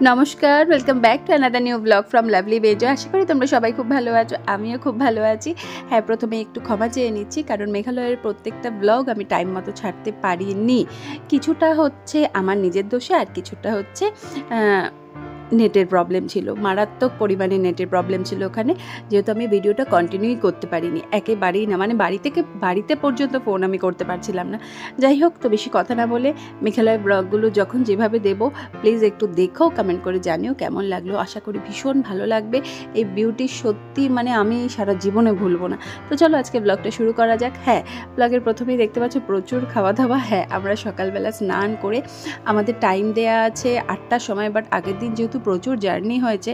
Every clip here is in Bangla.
নমস্কার, welcome back to another new blog from lovely বেজো। আশা করি তোমরা সবাই খুব ভালো আছো, আমিও খুব ভালো আছি। হ্যাঁ, প্রথমে একটু ক্ষমা চেয়ে নিচ্ছি, কারণ মেঘালয়ের প্রত্যেকটা ব্লগ আমি টাইম মতো ছাড়তে পারিনি। কিছুটা হচ্ছে আমার নিজের দোষে, আর কিছুটা হচ্ছে নেটের প্রবলেম ছিল, মারাত্মক পরিমাণে নেটের প্রবলেম ছিল ওখানে, যেহেতু আমি ভিডিওটা কন্টিনিউই করতে পারিনি, একেবারেই না, মানে বাড়িতে পর্যন্ত ফোন আমি করতে পারছিলাম না। যাই হোক, তো বেশি কথা না বলে মেঘালয়ের ব্লগগুলো যখন যেভাবে দেবো প্লিজ একটু দেখো, কমেন্ট করে জানিও কেমন লাগলো। আশা করি ভীষণ ভালো লাগবে। এই বিউটি সত্যি মানে আমি সারা জীবনে ভুলবো না। তো চলো আজকে ব্লগটা শুরু করা যাক। হ্যাঁ, ব্লগের প্রথমেই দেখতে পাচ্ছ প্রচুর খাওয়া দাওয়া। হ্যাঁ, আমরা সকালবেলা স্নান করে আমাদের টাইম দেয়া আছে 8টার সময়, বাট আগের দিন যেহেতু প্রচুর জার্নি হয়েছে,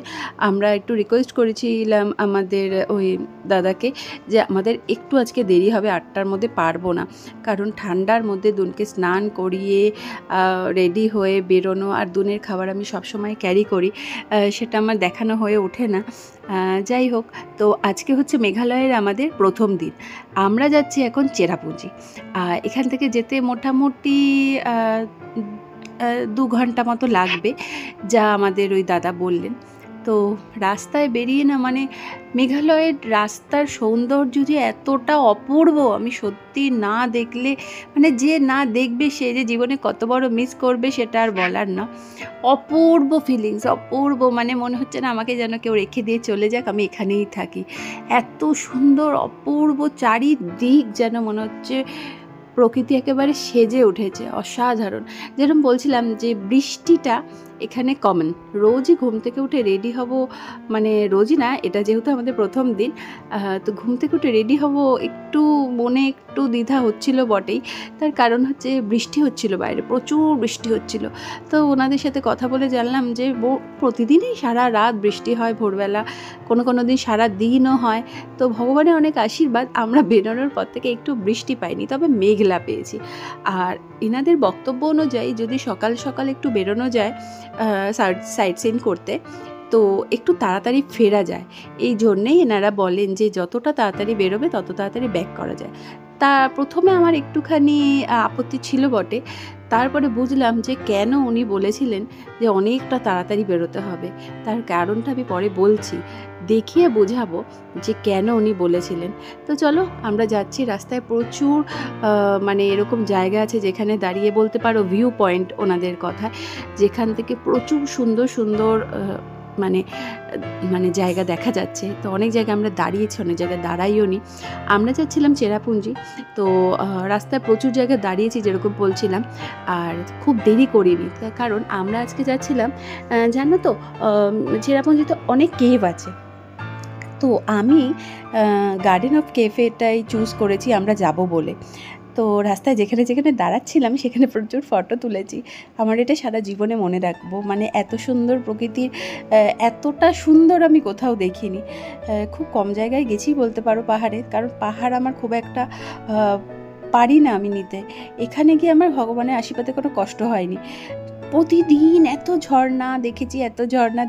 আমরা একটু রিকোয়েস্ট করেছিলাম আমাদের ওই দাদাকে যে আমাদের একটু আজকে দেরি হবে, 8টার মধ্যে পারবো না, কারণ ঠান্ডার মধ্যে দুনকে স্নান করিয়ে রেডি হয়ে বেরোনো, আর দুনের খাবার আমি সবসময় ক্যারি করি, সেটা আমার দেখানো হয়ে ওঠে না। যাই হোক, তো আজকে হচ্ছে মেঘালয়ের আমাদের প্রথম দিন। আমরা যাচ্ছি এখন চেরাপুঞ্জি। এখান থেকে যেতে মোটামুটি 2 ঘন্টা মতো লাগবে, যা আমাদের ওই দাদা বললেন। তো রাস্তায় বেরিয়ে না, মানে মেঘালয়ের রাস্তার সৌন্দর্য যে এতটা অপূর্ব, আমি সত্যি না দেখলে, মানে যে না দেখবে সে যে জীবনে কত বড় মিস করবে সেটা আর বলার না। অপূর্ব ফিলিংস, অপূর্ব, মানে মনে হচ্ছে না আমাকে যেন কেউ রেখে দিয়ে চলে যাক, আমি এখানেই থাকি। এত সুন্দর অপূর্ব চারিদিক, যেন মনে হচ্ছে প্রকৃতি একেবারে সেজে উঠেছে, অসাধারণ। যেরকম বলছিলাম যে বৃষ্টিটা এখানে কমন। রোজই ঘুম থেকে উঠে রেডি হব, মানে রোজই না, এটা যেহেতু আমাদের প্রথম দিন, তো ঘুম থেকে উঠে রেডি হব, একটু মনে একটু দ্বিধা হচ্ছিল বটেই। তার কারণ হচ্ছে বৃষ্টি হচ্ছিল, বাইরে প্রচুর বৃষ্টি হচ্ছিল। তো ওনাদের সাথে কথা বলে জানলাম যে প্রতিদিনই সারা রাত বৃষ্টি হয়, ভোরবেলা কোনো দিন সারা দিনও হয়। তো ভগবানের অনেক আশীর্বাদ, আমরা বেরোনোর পর থেকে একটু বৃষ্টি পাইনি, তবে মেঘলা পেয়েছি। আর এনাদের বক্তব্য অনুযায়ী যদি সকাল সকাল একটু বেরোনো যায় সাইট সিন করতে, তো একটু তাড়াতাড়ি ফেরা যায়। এই জন্যেই এনারা বলেন যে যতটা তাড়াতাড়ি বেরোবে তত তাড়াতাড়ি ব্যাক করা যায়। তা প্রথমে আমার একটুখানি আপত্তি ছিল বটে, তারপরে বুঝলাম যে কেন উনি বলেছিলেন যে অনেকটা তাড়াতাড়ি বেরোতে হবে। তার কারণটা আমি পরে বলছি, দেখিয়ে বোঝাবো যে কেন উনি বলেছিলেন। তো চলো আমরা যাচ্ছি। রাস্তায় প্রচুর মানে এরকম জায়গা আছে যেখানে দাঁড়িয়ে, বলতে পারো ভিউ পয়েন্ট ওনাদের কথা, যেখান থেকে প্রচুর সুন্দর সুন্দর মানে মানে জায়গা দেখা যাচ্ছে। তো অনেক জায়গায় আমরা দাঁড়িয়েছি, অনেক জায়গায় দাঁড়াইও নি। আমরা যাচ্ছিলাম চেরাপুঞ্জি, তো রাস্তায় প্রচুর জায়গায় দাঁড়িয়েছি যেরকম বলছিলাম, আর খুব দেরি করিনি, কারণ আমরা আজকে যাচ্ছিলাম জানো তো, চেরাপুঞ্জিতে অনেক কেভ আছে। তো আমি গার্ডেন অফ কেফেটাই চুজ করেছি আমরা যাব বলে। তো রাস্তায় যেখানে যেখানে দাঁড়াচ্ছিলাম সেখানে প্রচুর ফটো তুলেছি। আমার এটা সারা জীবনে মনে রাখবো, মানে এত সুন্দর প্রকৃতির, এতটা সুন্দর আমি কোথাও দেখিনি। খুব কম জায়গায় গেছি বলতে পারো পাহাড়ে, কারণ পাহাড় আমার খুব একটা পারি না আমি নিতে। এখানে গিয়ে আমার ভগবানের আশীর্বাদে কোনো কষ্ট হয়নি। প্রতিদিন এত ঝর্ণা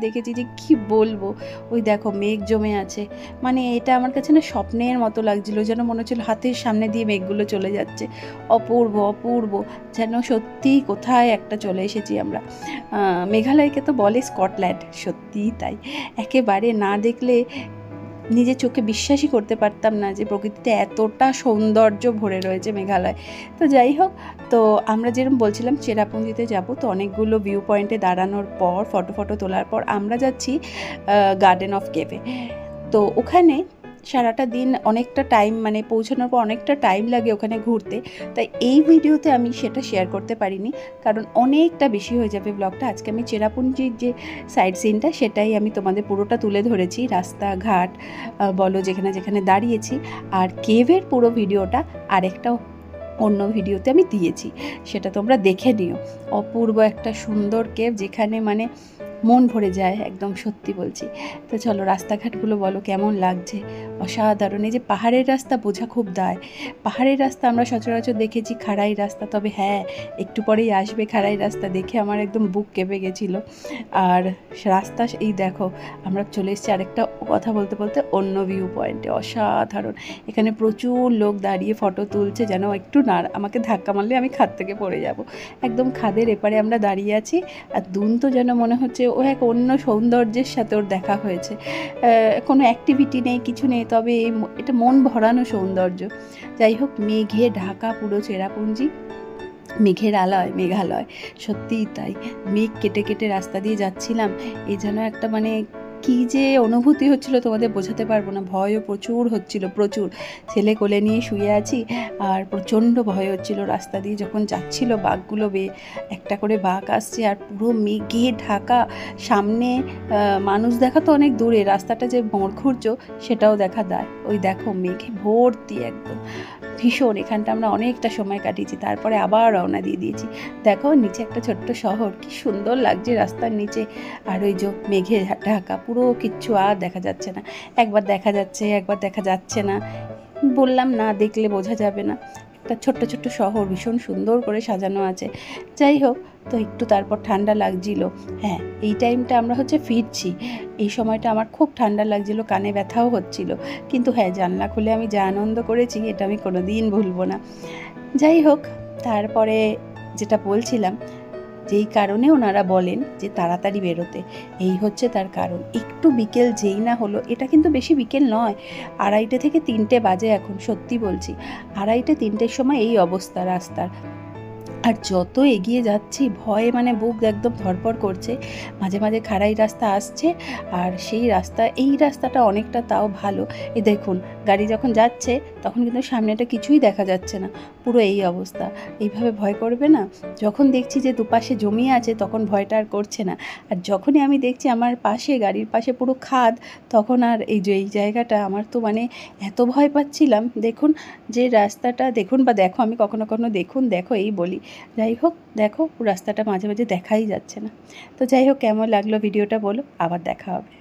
দেখেছি যে কি বলবো। ওই দেখো মেঘ জমে আছে, মানে এটা আমার কাছে না স্বপ্নের মতো লাগছিল, যেন মনে হচ্ছিল হাতের সামনে দিয়ে মেঘগুলো চলে যাচ্ছে। অপূর্ব অপূর্ব, যেন সত্যিই কোথায় একটা চলে এসেছি আমরা। মেঘালয়কে তো বলে স্কটল্যান্ড, সত্যিই তাই। একেবারে না দেখলে নিজের চোখে বিশ্বাসই করতে পারতাম না যে প্রকৃতিতে এতটা সৌন্দর্য ভরে রয়েছে মেঘালয়। তো যাই হোক, তো আমরা যেরকম বলছিলাম চেরাপুঞ্জিতে যাব, তো অনেকগুলো ভিউ পয়েন্টে দাঁড়ানোর পর ফটো তোলার পর আমরা যাচ্ছি গার্ডেন অফ কেভে। তো ওখানে সারাটা দিন অনেকটা টাইম, মানে পৌঁছানোর পর অনেকটা টাইম লাগে ওখানে ঘুরতে, তাই এই ভিডিওতে আমি সেটা শেয়ার করতে পারিনি, কারণ অনেকটা বেশি হয়ে যাবে ব্লগটা। আজকে আমি চেরাপুঞ্জির যে সাইড সিনটা সেটাই আমি তোমাদের পুরোটা তুলে ধরেছি, রাস্তাঘাট বলো যেখানে যেখানে দাঁড়িয়েছি, আর কেভের পুরো ভিডিওটা আরেকটা অন্য ভিডিওতে আমি দিয়েছি, সেটা তোমরা দেখে নিও। অপূর্ব একটা সুন্দর কেভ, যেখানে মানে মন ভরে যায় একদম, সত্যি বলছি। তো চলো রাস্তাঘাটগুলো বলো কেমন লাগছে, অসাধারণ। এই যে পাহাড়ের রাস্তা বোঝা খুব দায়। পাহাড়ের রাস্তা আমরা সচরাচর দেখেছি খাড়াই রাস্তা, তবে হ্যাঁ একটু পরেই আসবে খাড়াই রাস্তা, দেখে আমার একদম বুক কেঁপে গেছিলো। আর রাস্তা এই দেখো, আমরা চলে এসেছি আরেকটা কথা বলতে বলতে অন্য ভিউ পয়েন্টে। অসাধারণ, এখানে প্রচুর লোক দাঁড়িয়ে ফটো তুলছে, যেন একটু না আমাকে ধাক্কা মারলে আমি খাদ থেকে পড়ে যাব। একদম খাদের এপারে আমরা দাঁড়িয়ে আছি, আর দুন তো যেন মনে হচ্ছে ও এক অন্য সৌন্দর্যের সাথে ওর দেখা হয়েছে। কোনো অ্যাক্টিভিটি নেই, কিছু নেই, তবে এটা মন ভরানো সৌন্দর্য। যাই হোক, মেঘে ঢাকা পুরো চেরাপুঞ্জি, মেঘের আলয় মেঘালয়, সত্যিই তাই। মেঘ কেটে কেটে রাস্তা দিয়ে যাচ্ছিলাম, এই যেন একটা মানে কী যে অনুভূতি হচ্ছিল তোমাদের বোঝাতে পারবো না। ভয়ও প্রচুর হচ্ছিল, প্রচুর। ছেলে কোলে নিয়ে শুয়ে আছি আর প্রচণ্ড ভয় হচ্ছিল। রাস্তা দিয়ে যখন যাচ্ছিল বাঘগুলো একটা করে বাঘ আসছে আর পুরো মেঘে ঢাকা। সামনে মানুষ দেখা তো অনেক দূরে, রাস্তাটা যে মোড় ঘুরছো সেটাও দেখা দেয়। ওই দেখো মেঘে ভর্তি একদম, ভীষণ। এখানটা আমরা অনেকটা সময় কাটিয়েছি, তারপরে আবার রওনা দিয়ে দিয়েছি। দেখো নিচে একটা ছোট্ট শহর, কি সুন্দর লাগছে রাস্তার নিচে। আর ওই যে মেঘে ঢাকা, পুরো কিচ্ছু আর দেখা যাচ্ছে না। একবার দেখা যাচ্ছে, একবার দেখা যাচ্ছে না। বললাম না দেখলে বোঝা যাবে না। একটা ছোট্ট ছোট্ট শহর, ভীষণ সুন্দর করে সাজানো আছে। যাই হোক, তো একটু তারপর ঠান্ডা লাগছিল। হ্যাঁ, এই টাইমটা আমরা ফিরছি, এই সময়টা আমার খুব ঠান্ডা লাগছিল, কানে ব্যথাও হচ্ছিল। কিন্তু হ্যাঁ, জানলা খুলে আমি যা আনন্দ করেছি এটা আমি কোনো দিন ভুলবো না। যাই হোক, তারপরে যেটা বলছিলাম, যেই কারণে ওনারা বলেন যে তাড়াতাড়ি বেরোতে, এই হচ্ছে তার কারণ। একটু বিকেল যেই না হলো, এটা কিন্তু বেশি বিকেল নয়, 2:30 থেকে 3টে বাজে এখন, সত্যি বলছি। 2:30 3টের সময় এই অবস্থা রাস্তার। আর যত এগিয়ে যাচ্ছি ভয়ে মানে বুক একদম ধড়ফড় করছে। মাঝে মাঝে খাড়াই রাস্তা আসছে, আর সেই রাস্তা, এই রাস্তাটা অনেকটা তাও ভালো। এই দেখুন, গাড়ি যখন যাচ্ছে তখন কিন্তু সামনেটা কিছুই দেখা যাচ্ছে না, পুরো এই অবস্থা। এইভাবে ভয় করবে না? যখন দেখছি যে দুপাশে জমি আছে তখন ভয়টা আর করছে না, আর যখনই আমি দেখছি আমার পাশে, গাড়ির পাশে পুরো খাদ, তখন আর এই যে এই জায়গাটা আমার তো মানে এত ভয় পাচ্ছিলাম। দেখুন যে রাস্তাটা দেখুন, বা দেখো, আমি কখনো কখনো দেখুন দেখো এই বলি। যাই হোক, দেখো রাস্তাটা মাঝে মাঝে দেখাই যাচ্ছে না। তো যাই হোক, কেমন লাগলো ভিডিওটা বলো, আবার দেখা হবে।